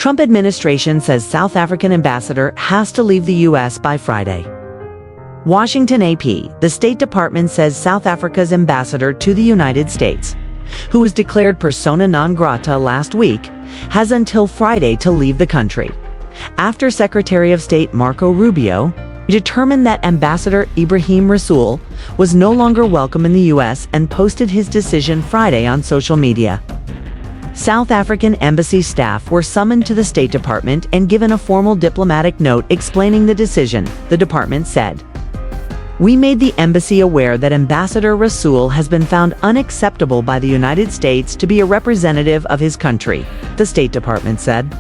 Trump administration says South African ambassador has to leave the U.S. by Friday. Washington AP, the State Department says South Africa's ambassador to the United States, who was declared persona non grata last week, has until Friday to leave the country, after Secretary of State Marco Rubio determined that Ambassador Ibrahim Rasool was no longer welcome in the U.S. and posted his decision Friday on social media. South African embassy staff were summoned to the State Department and given a formal diplomatic note explaining the decision, the department said. "We made the embassy aware that Ambassador Rasool has been found unacceptable by the United States to be a representative of his country," the State Department said.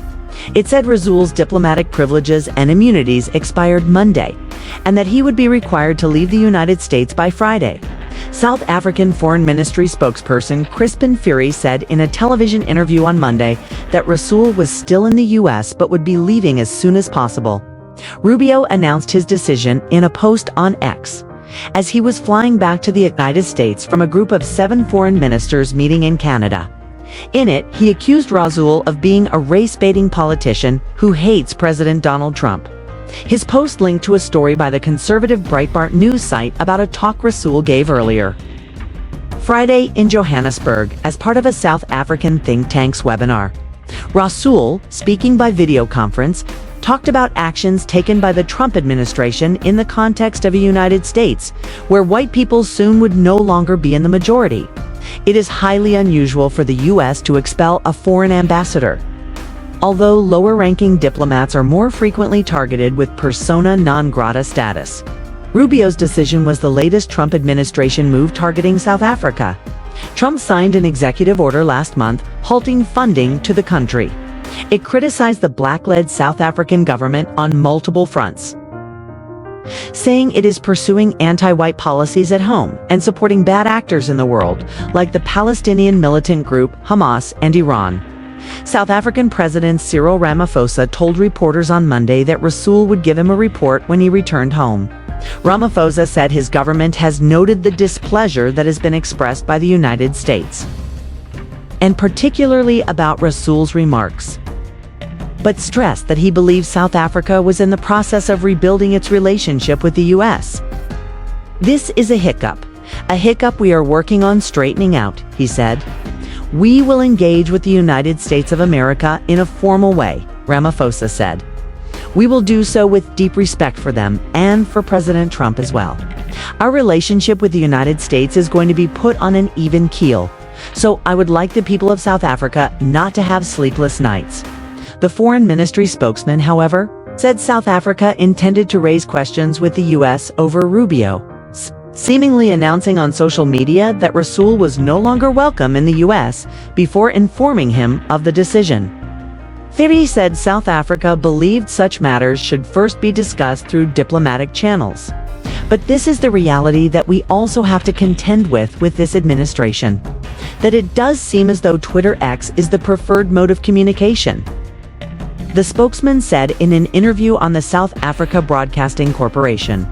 It said Rasool's diplomatic privileges and immunities expired Monday, and that he would be required to leave the United States by Friday. South African Foreign Ministry spokesperson Crispin Fury said in a television interview on Monday that Rasool was still in the U.S. but would be leaving as soon as possible. Rubio announced his decision in a post on X, as he was flying back to the United States from a group of 7 foreign ministers meeting in Canada. In it, he accused Rasool of being a race-baiting politician who hates President Donald Trump. His post linked to a story by the conservative Breitbart news site about a talk Rasool gave earlier Friday in Johannesburg as part of a South African think tank's webinar. Rasool, speaking by video conference, talked about actions taken by the Trump administration in the context of a United States where white people soon would no longer be in the majority. It is highly unusual for the U.S. to expel a foreign ambassador, although lower-ranking diplomats are more frequently targeted with persona non grata status. Rubio's decision was the latest Trump administration move targeting South Africa. Trump signed an executive order last month halting funding to the country. It criticized the black-led South African government on multiple fronts, saying it is pursuing anti-white policies at home and supporting bad actors in the world, like the Palestinian militant group Hamas and Iran. South African President Cyril Ramaphosa told reporters on Monday that Rasool would give him a report when he returned home. Ramaphosa said his government has noted the displeasure that has been expressed by the United States, and particularly about Rasool's remarks, but stressed that he believes South Africa was in the process of rebuilding its relationship with the U.S. "This is a hiccup we are working on straightening out," he said. "We will engage with the United States of America in a formal way," Ramaphosa said. "We will do so with deep respect for them and for President Trump as well. Our relationship with the United States is going to be put on an even keel, so I would like the people of South Africa not to have sleepless nights." The Foreign Ministry spokesman, however, said South Africa intended to raise questions with the U.S. over Rubio, seemingly announcing on social media that Rasool was no longer welcome in the U.S. before informing him of the decision. Fury said South Africa believed such matters should first be discussed through diplomatic channels. But this is the reality that we also have to contend with this administration, that it does seem as though Twitter X is the preferred mode of communication. The spokesman said in an interview on the South Africa Broadcasting Corporation.